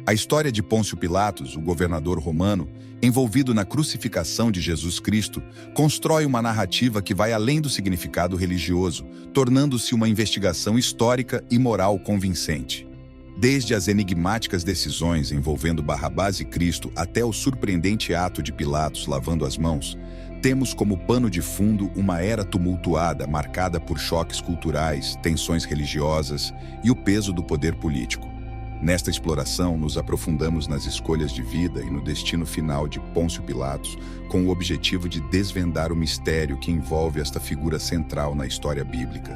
A história de Pôncio Pilatos, o governador romano, envolvido na crucificação de Jesus Cristo, constrói uma narrativa que vai além do significado religioso, tornando-se uma investigação histórica e moral convincente. Desde as enigmáticas decisões envolvendo Barrabás e Cristo até o surpreendente ato de Pilatos lavando as mãos, temos como pano de fundo uma era tumultuada marcada por choques culturais, tensões religiosas e o peso do poder político. Nesta exploração, nos aprofundamos nas escolhas de vida e no destino final de Pôncio Pilatos, com o objetivo de desvendar o mistério que envolve esta figura central na história bíblica.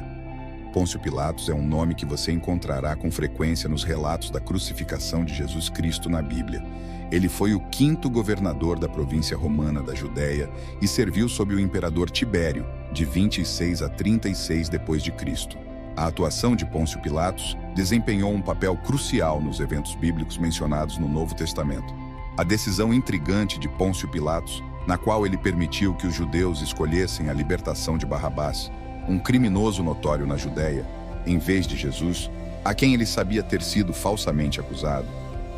Pôncio Pilatos é um nome que você encontrará com frequência nos relatos da crucificação de Jesus Cristo na Bíblia. Ele foi o quinto governador da província romana da Judéia e serviu sob o imperador Tibério, de 26 a 36 d.C. A atuação de Pôncio Pilatos desempenhou um papel crucial nos eventos bíblicos mencionados no Novo Testamento. A decisão intrigante de Pôncio Pilatos, na qual ele permitiu que os judeus escolhessem a libertação de Barrabás, um criminoso notório na Judéia, em vez de Jesus, a quem ele sabia ter sido falsamente acusado,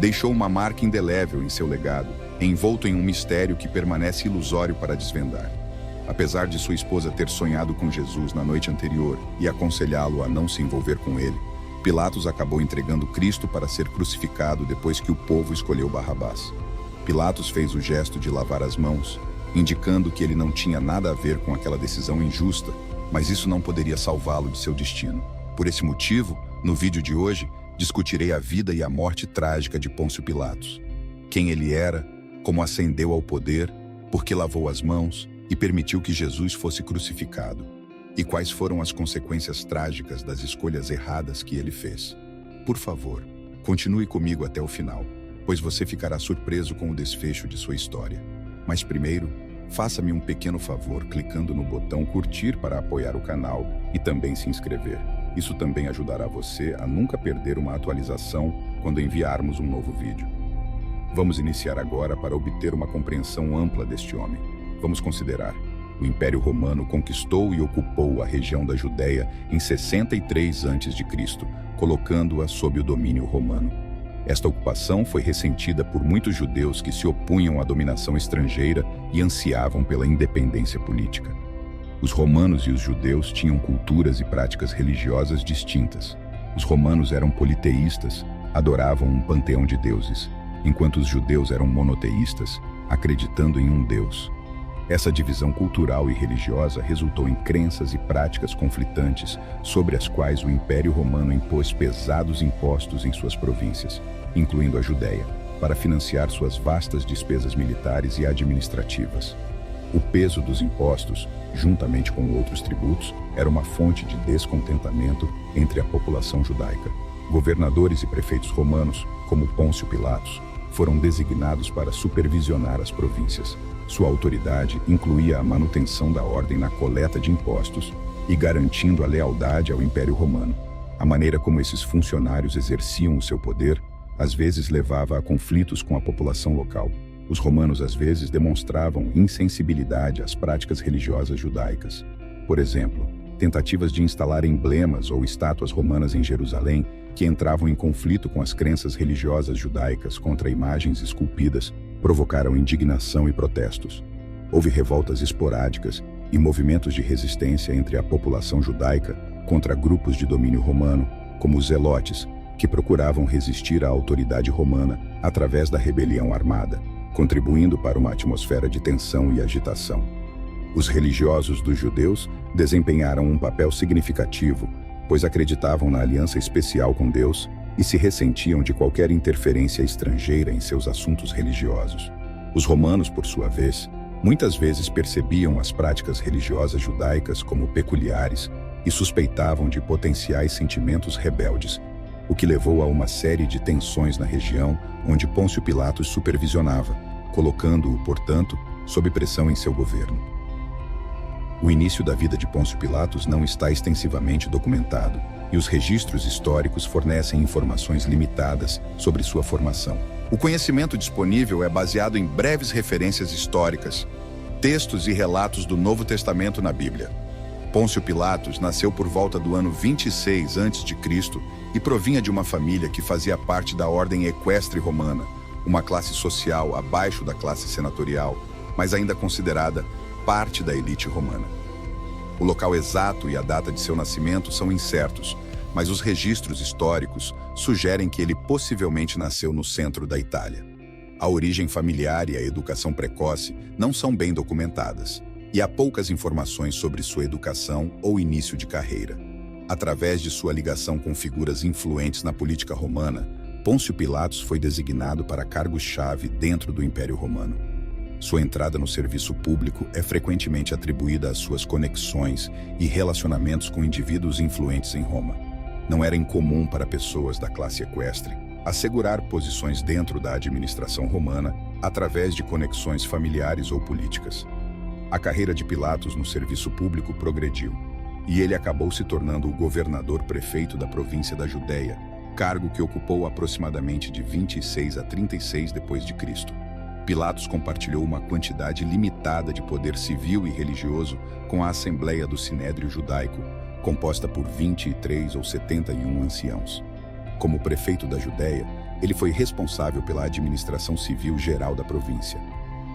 deixou uma marca indelével em seu legado, envolto em um mistério que permanece ilusório para desvendar. Apesar de sua esposa ter sonhado com Jesus na noite anterior e aconselhá-lo a não se envolver com ele, Pilatos acabou entregando Cristo para ser crucificado depois que o povo escolheu Barrabás. Pilatos fez o gesto de lavar as mãos, indicando que ele não tinha nada a ver com aquela decisão injusta, mas isso não poderia salvá-lo de seu destino. Por esse motivo, no vídeo de hoje, discutirei a vida e a morte trágica de Pôncio Pilatos. Quem ele era, como ascendeu ao poder, por que lavou as mãos e permitiu que Jesus fosse crucificado, e quais foram as consequências trágicas das escolhas erradas que ele fez. Por favor, continue comigo até o final, pois você ficará surpreso com o desfecho de sua história. Mas primeiro, faça-me um pequeno favor clicando no botão curtir para apoiar o canal e também se inscrever. Isso também ajudará você a nunca perder uma atualização quando enviarmos um novo vídeo. Vamos iniciar agora para obter uma compreensão ampla deste homem. Vamos considerar. O Império Romano conquistou e ocupou a região da Judéia em 63 a.C., colocando-a sob o domínio romano. Esta ocupação foi ressentida por muitos judeus que se opunham à dominação estrangeira e ansiavam pela independência política. Os romanos e os judeus tinham culturas e práticas religiosas distintas. Os romanos eram politeístas, adoravam um panteão de deuses, enquanto os judeus eram monoteístas, acreditando em um Deus. Essa divisão cultural e religiosa resultou em crenças e práticas conflitantes sobre as quais o Império Romano impôs pesados impostos em suas províncias, incluindo a Judéia, para financiar suas vastas despesas militares e administrativas. O peso dos impostos, juntamente com outros tributos, era uma fonte de descontentamento entre a população judaica. Governadores e prefeitos romanos, como Pôncio Pilatos, foram designados para supervisionar as províncias. Sua autoridade incluía a manutenção da ordem na coleta de impostos e garantindo a lealdade ao Império Romano. A maneira como esses funcionários exerciam o seu poder, às vezes levava a conflitos com a população local. Os romanos às vezes demonstravam insensibilidade às práticas religiosas judaicas. Por exemplo, tentativas de instalar emblemas ou estátuas romanas em Jerusalém que entravam em conflito com as crenças religiosas judaicas contra imagens esculpidas provocaram indignação e protestos. Houve revoltas esporádicas e movimentos de resistência entre a população judaica contra grupos de domínio romano, como os zelotes, que procuravam resistir à autoridade romana através da rebelião armada, contribuindo para uma atmosfera de tensão e agitação. Os religiosos dos judeus desempenharam um papel significativo, pois acreditavam na aliança especial com Deus e se ressentiam de qualquer interferência estrangeira em seus assuntos religiosos. Os romanos, por sua vez, muitas vezes percebiam as práticas religiosas judaicas como peculiares e suspeitavam de potenciais sentimentos rebeldes, o que levou a uma série de tensões na região onde Pôncio Pilatos supervisionava, colocando-o, portanto, sob pressão em seu governo. O início da vida de Pôncio Pilatos não está extensivamente documentado, e os registros históricos fornecem informações limitadas sobre sua formação. O conhecimento disponível é baseado em breves referências históricas, textos e relatos do Novo Testamento na Bíblia. Pôncio Pilatos nasceu por volta do ano 26 a.C. e provinha de uma família que fazia parte da ordem equestre romana, uma classe social abaixo da classe senatorial, mas ainda considerada parte da elite romana. O local exato e a data de seu nascimento são incertos, mas os registros históricos sugerem que ele possivelmente nasceu no centro da Itália. A origem familiar e a educação precoce não são bem documentadas, e há poucas informações sobre sua educação ou início de carreira. Através de sua ligação com figuras influentes na política romana, Pôncio Pilatos foi designado para cargos-chave dentro do Império Romano. Sua entrada no serviço público é frequentemente atribuída às suas conexões e relacionamentos com indivíduos influentes em Roma. Não era incomum para pessoas da classe equestre assegurar posições dentro da administração romana através de conexões familiares ou políticas. A carreira de Pilatos no serviço público progrediu, e ele acabou se tornando o governador-prefeito da província da Judéia, cargo que ocupou aproximadamente de 26 a 36 d.C. Pilatos compartilhou uma quantidade limitada de poder civil e religioso com a Assembleia do Sinédrio Judaico, composta por 23 ou 71 anciãos. Como prefeito da Judéia, ele foi responsável pela administração civil geral da província.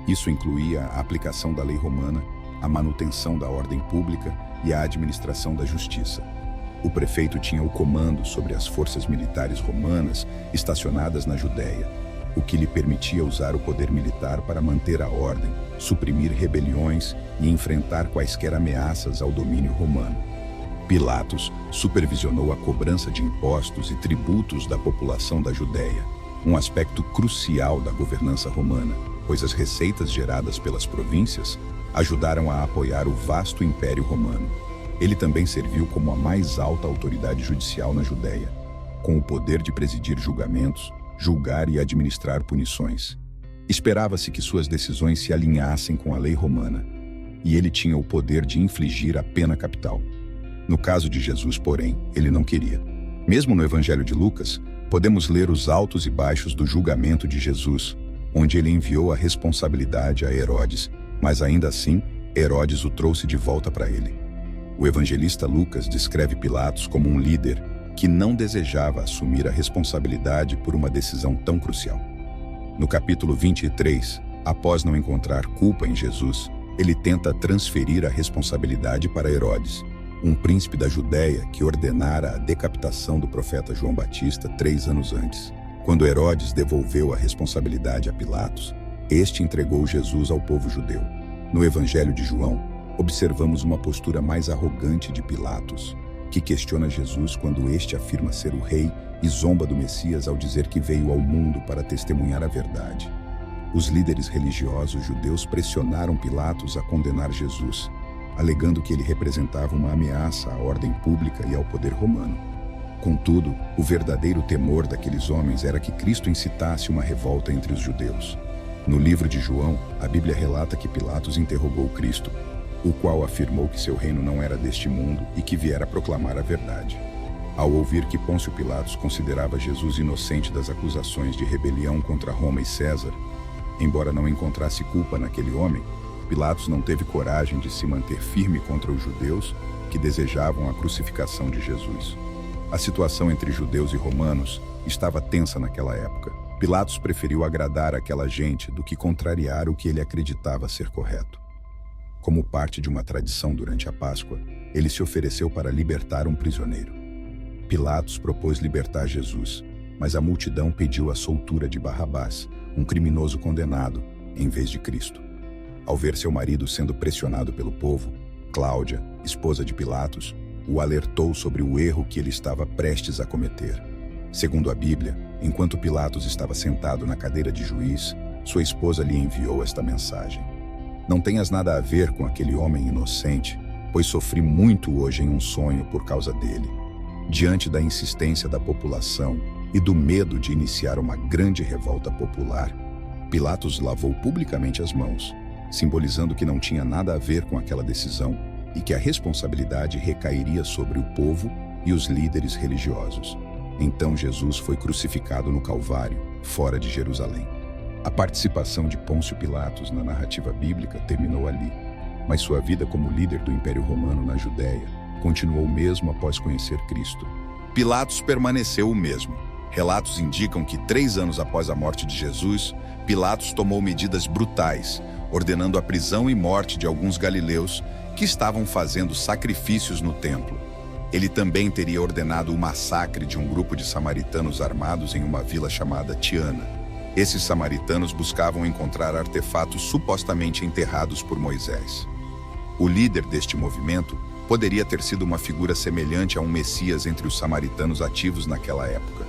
Isso incluía a aplicação da lei romana, a manutenção da ordem pública e a administração da justiça. O prefeito tinha o comando sobre as forças militares romanas estacionadas na Judéia, o que lhe permitia usar o poder militar para manter a ordem, suprimir rebeliões e enfrentar quaisquer ameaças ao domínio romano. Pilatos supervisionou a cobrança de impostos e tributos da população da Judéia, um aspecto crucial da governança romana, pois as receitas geradas pelas províncias ajudaram a apoiar o vasto Império Romano. Ele também serviu como a mais alta autoridade judicial na Judéia, com o poder de presidir julgamentos, julgar e administrar punições. Esperava-se que suas decisões se alinhassem com a lei romana, e ele tinha o poder de infligir a pena capital. No caso de Jesus, porém, ele não queria. Mesmo no Evangelho de Lucas, podemos ler os altos e baixos do julgamento de Jesus, onde ele enviou a responsabilidade a Herodes, mas ainda assim, Herodes o trouxe de volta para ele. O evangelista Lucas descreve Pilatos como um líder que não desejava assumir a responsabilidade por uma decisão tão crucial. No capítulo 23, após não encontrar culpa em Jesus, ele tenta transferir a responsabilidade para Herodes, um príncipe da Judéia que ordenara a decapitação do profeta João Batista 3 anos antes. Quando Herodes devolveu a responsabilidade a Pilatos, este entregou Jesus ao povo judeu. No Evangelho de João, observamos uma postura mais arrogante de Pilatos, que questiona Jesus quando este afirma ser o rei e zomba do Messias ao dizer que veio ao mundo para testemunhar a verdade. Os líderes religiosos judeus pressionaram Pilatos a condenar Jesus, alegando que ele representava uma ameaça à ordem pública e ao poder romano. Contudo, o verdadeiro temor daqueles homens era que Cristo incitasse uma revolta entre os judeus. No livro de João, a Bíblia relata que Pilatos interrogou Cristo, o qual afirmou que seu reino não era deste mundo e que viera proclamar a verdade. Ao ouvir que Pôncio Pilatos considerava Jesus inocente das acusações de rebelião contra Roma e César, embora não encontrasse culpa naquele homem, Pilatos não teve coragem de se manter firme contra os judeus que desejavam a crucificação de Jesus. A situação entre judeus e romanos estava tensa naquela época. Pilatos preferiu agradar aquela gente do que contrariar o que ele acreditava ser correto. Como parte de uma tradição durante a Páscoa, ele se ofereceu para libertar um prisioneiro. Pilatos propôs libertar Jesus, mas a multidão pediu a soltura de Barrabás, um criminoso condenado, em vez de Cristo. Ao ver seu marido sendo pressionado pelo povo, Cláudia, esposa de Pilatos, o alertou sobre o erro que ele estava prestes a cometer. Segundo a Bíblia, enquanto Pilatos estava sentado na cadeira de juiz, sua esposa lhe enviou esta mensagem: "Não tenhas nada a ver com aquele homem inocente, pois sofri muito hoje em um sonho por causa dele." Diante da insistência da população e do medo de iniciar uma grande revolta popular, Pilatos lavou publicamente as mãos, simbolizando que não tinha nada a ver com aquela decisão e que a responsabilidade recairia sobre o povo e os líderes religiosos. Então Jesus foi crucificado no Calvário, fora de Jerusalém. A participação de Pôncio Pilatos na narrativa bíblica terminou ali. mas sua vida como líder do Império Romano na Judéia continuou mesmo após conhecer Cristo. Pilatos permaneceu o mesmo. Relatos indicam que 3 anos após a morte de Jesus, Pilatos tomou medidas brutais, ordenando a prisão e morte de alguns galileus que estavam fazendo sacrifícios no templo. Ele também teria ordenado o massacre de um grupo de samaritanos armados em uma vila chamada Tiana. Esses samaritanos buscavam encontrar artefatos supostamente enterrados por Moisés. O líder deste movimento poderia ter sido uma figura semelhante a um Messias entre os samaritanos ativos naquela época.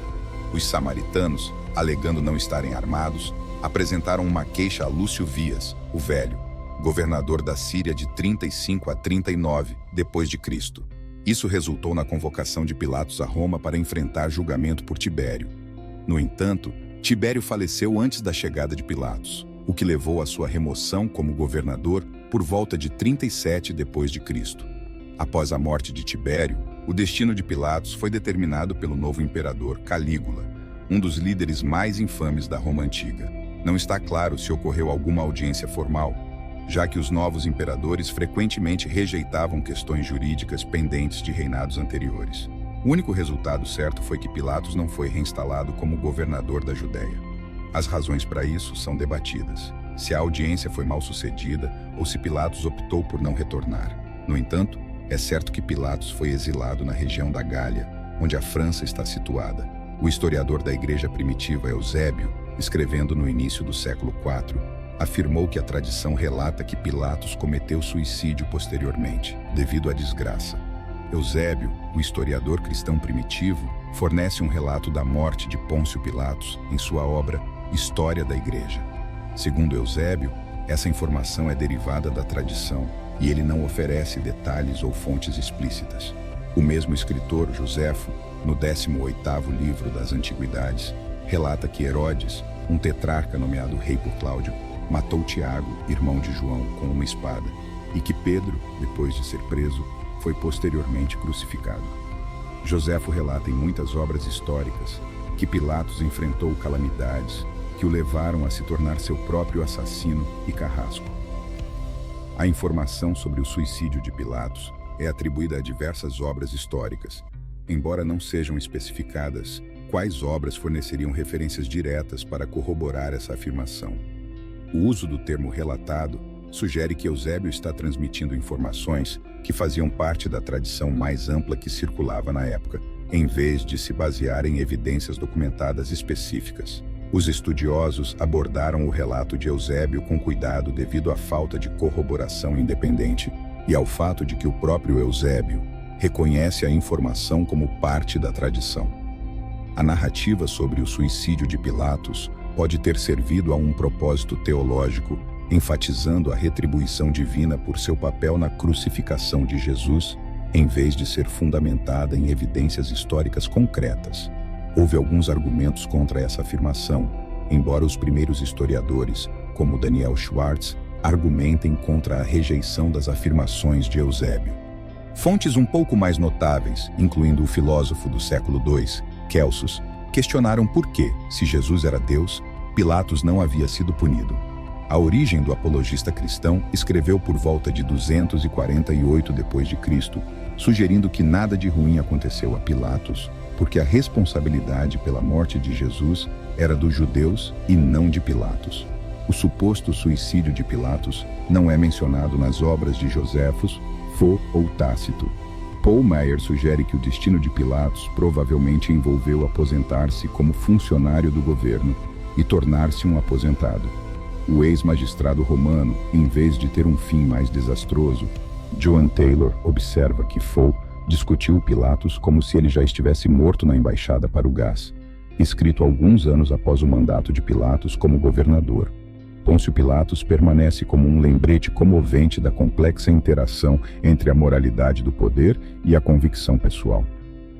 Os samaritanos, alegando não estarem armados, apresentaram uma queixa a Lúcio Vias, o Velho, governador da Síria de 35 a 39 depois de Cristo. Isso resultou na convocação de Pilatos a Roma para enfrentar julgamento por Tibério. No entanto, Tibério faleceu antes da chegada de Pilatos, o que levou à sua remoção como governador por volta de 37 depois de Cristo. Após a morte de Tibério, o destino de Pilatos foi determinado pelo novo imperador Calígula, um dos líderes mais infames da Roma antiga. Não está claro se ocorreu alguma audiência formal, já que os novos imperadores frequentemente rejeitavam questões jurídicas pendentes de reinados anteriores. O único resultado certo foi que Pilatos não foi reinstalado como governador da Judéia. As razões para isso são debatidas: se a audiência foi mal sucedida ou se Pilatos optou por não retornar. No entanto, é certo que Pilatos foi exilado na região da Gália, onde a França está situada. O historiador da Igreja primitiva Eusébio, escrevendo no início do século IV, afirmou que a tradição relata que Pilatos cometeu suicídio posteriormente, devido à desgraça. Eusébio, o historiador cristão primitivo, fornece um relato da morte de Pôncio Pilatos em sua obra História da Igreja. Segundo Eusébio, essa informação é derivada da tradição e ele não oferece detalhes ou fontes explícitas. O mesmo escritor, Joséfo, no 18º livro das Antiguidades, relata que Herodes, um tetrarca nomeado rei por Cláudio, matou Tiago, irmão de João, com uma espada, e que Pedro, depois de ser preso, foi posteriormente crucificado. Joséfo relata em muitas obras históricas que Pilatos enfrentou calamidades que o levaram a se tornar seu próprio assassino e carrasco. A informação sobre o suicídio de Pilatos é atribuída a diversas obras históricas, embora não sejam especificadas quais obras forneceriam referências diretas para corroborar essa afirmação. O uso do termo relatado sugere que Eusébio está transmitindo informações que faziam parte da tradição mais ampla que circulava na época, em vez de se basear em evidências documentadas específicas. Os estudiosos abordaram o relato de Eusébio com cuidado devido à falta de corroboração independente e ao fato de que o próprio Eusébio reconhece a informação como parte da tradição. A narrativa sobre o suicídio de Pilatos pode ter servido a um propósito teológico, enfatizando a retribuição divina por seu papel na crucificação de Jesus, em vez de ser fundamentada em evidências históricas concretas. Houve alguns argumentos contra essa afirmação, embora os primeiros historiadores, como Daniel Schwartz, argumentem contra a rejeição das afirmações de Eusébio. Fontes um pouco mais notáveis, incluindo o filósofo do século II, Celsus, questionaram por que, se Jesus era Deus, Pilatos não havia sido punido. A Origem do Apologista Cristão escreveu por volta de 248 d.C., sugerindo que nada de ruim aconteceu a Pilatos, porque a responsabilidade pela morte de Jesus era dos judeus e não de Pilatos. O suposto suicídio de Pilatos não é mencionado nas obras de Joséfos, Fo ou Tácito. Paul Meyer sugere que o destino de Pilatos provavelmente envolveu aposentar-se como funcionário do governo e tornar-se um aposentado. O ex-magistrado romano, em vez de ter um fim mais desastroso, Joan Taylor observa que Fo discutiu Pilatos como se ele já estivesse morto na embaixada para o gás, escrito alguns anos após o mandato de Pilatos como governador. Pôncio Pilatos permanece como um lembrete comovente da complexa interação entre a moralidade do poder e a convicção pessoal.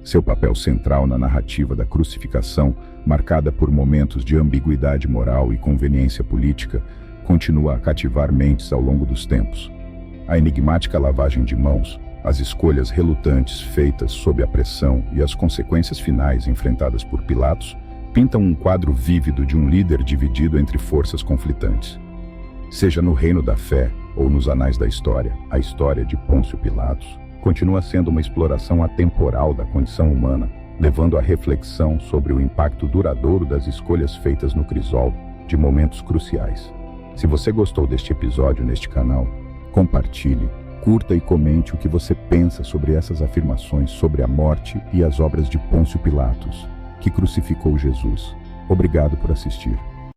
Seu papel central na narrativa da crucificação, marcada por momentos de ambiguidade moral e conveniência política, continua a cativar mentes ao longo dos tempos. A enigmática lavagem de mãos, as escolhas relutantes feitas sob a pressão e as consequências finais enfrentadas por Pilatos pintam um quadro vívido de um líder dividido entre forças conflitantes. Seja no reino da fé, ou nos anais da história, a história de Pôncio Pilatos continua sendo uma exploração atemporal da condição humana, levando à reflexão sobre o impacto duradouro das escolhas feitas no crisol de momentos cruciais. Se você gostou deste episódio neste canal, compartilhe, curta e comente o que você pensa sobre essas afirmações sobre a morte e as obras de Pôncio Pilatos, que crucificou Jesus. Obrigado por assistir.